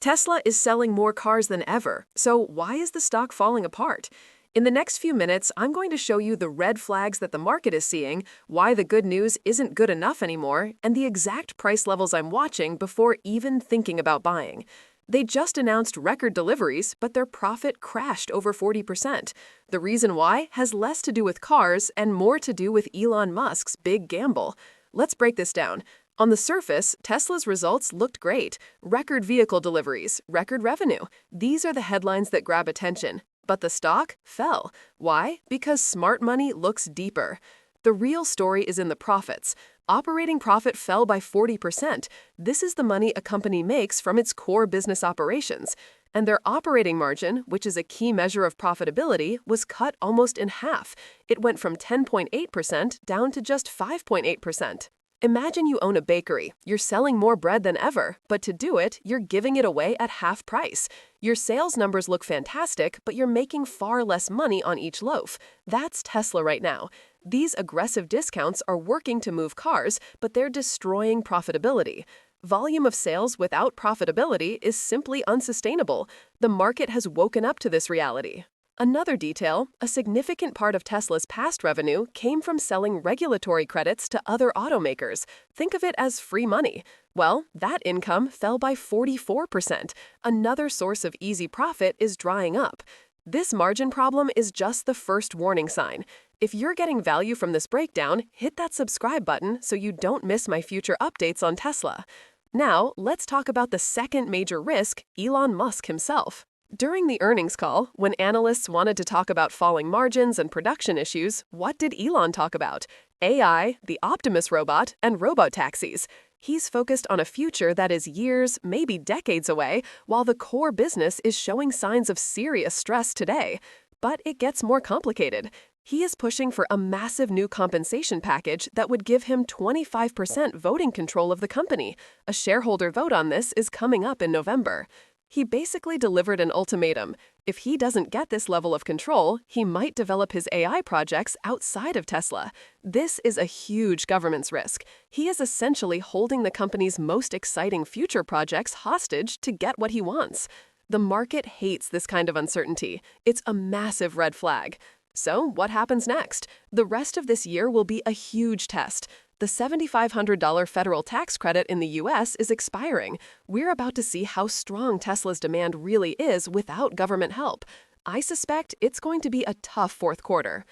Tesla is selling more cars than ever, so why is the stock falling apart? In the next few minutes, I'm going to show you the red flags that the market is seeing, why the good news isn't good enough anymore, and the exact price levels I'm watching before even thinking about buying. They just announced record deliveries, but their profit crashed over 40%. The reason why has less to do with cars and more to do with Elon Musk's big gamble. Let's break this down. On the surface, Tesla's results looked great. Record vehicle deliveries, record revenue. These are the headlines that grab attention. But the stock fell. Why? Because smart money looks deeper. The real story is in the profits. Operating profit fell by 40%. This is the money a company makes from its core business operations. And their operating margin, which is a key measure of profitability, was cut almost in half. It went from 10.8% down to just 5.8%. Imagine you own a bakery. You're selling more bread than ever, but to do it, you're giving it away at half price. Your sales numbers look fantastic, but you're making far less money on each loaf. That's Tesla right now. These aggressive discounts are working to move cars, but they're destroying profitability. Volume of sales without profitability is simply unsustainable. The market has woken up to this reality. Another detail, a significant part of Tesla's past revenue came from selling regulatory credits to other automakers. Think of it as free money. Well, that income fell by 44%. Another source of easy profit is drying up. This margin problem is just the first warning sign. If you're getting value from this breakdown, hit that subscribe button so you don't miss my future updates on Tesla. Now, let's talk about the second major risk, Elon Musk himself. During the earnings call, when analysts wanted to talk about falling margins and production issues, what did Elon talk about? AI, the Optimus robot, and robotaxis. He's focused on a future that is years, maybe decades away, while the core business is showing signs of serious stress today. But it gets more complicated. He is pushing for a massive new compensation package that would give him 25% voting control of the company. A shareholder vote on this is coming up in November. He basically delivered an ultimatum. If he doesn't get this level of control, he might develop his AI projects outside of Tesla. This is a huge governance risk. He is essentially holding the company's most exciting future projects hostage to get what he wants. The market hates this kind of uncertainty. It's a massive red flag. So, what happens next? The rest of this year will be a huge test. The $7,500 federal tax credit in the US is expiring. We're about to see how strong Tesla's demand really is without government help. I suspect it's going to be a tough fourth quarter.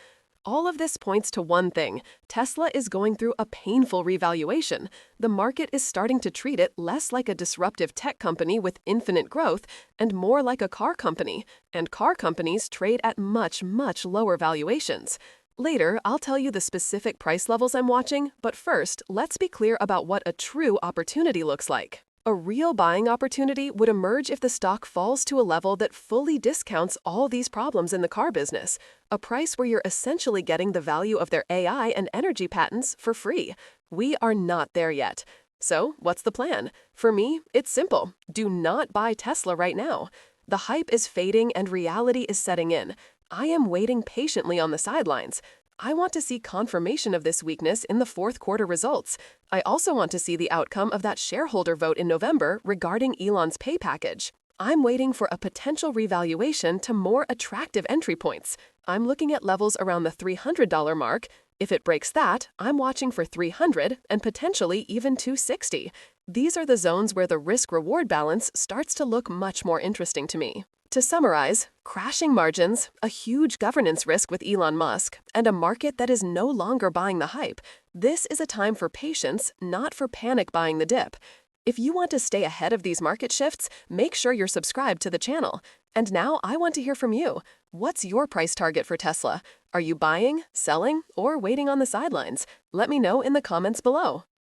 All of this points to one thing. Tesla is going through a painful revaluation. The market is starting to treat it less like a disruptive tech company with infinite growth and more like a car company. And car companies trade at much, much lower valuations. Later, I'll tell you the specific price levels I'm watching, but first, let's be clear about what a true opportunity looks like. A real buying opportunity would emerge if the stock falls to a level that fully discounts all these problems in the car business, a price where you're essentially getting the value of their AI and energy patents for free. We are not there yet. So, what's the plan? For me, it's simple. Do not buy Tesla right now. The hype is fading and reality is setting in. I am waiting patiently on the sidelines. I want to see confirmation of this weakness in the fourth quarter results. I also want to see the outcome of that shareholder vote in November regarding Elon's pay package. I'm waiting for a potential revaluation to more attractive entry points. I'm looking at levels around the $300 mark. If it breaks that, I'm watching for $300 and potentially even $260. These are the zones where the risk-reward balance starts to look much more interesting to me. To summarize, crashing margins, a huge governance risk with Elon Musk, and a market that is no longer buying the hype. This is a time for patience, not for panic buying the dip. If you want to stay ahead of these market shifts, make sure you're subscribed to the channel. And now I want to hear from you. What's your price target for Tesla? Are you buying, selling, or waiting on the sidelines? Let me know in the comments below.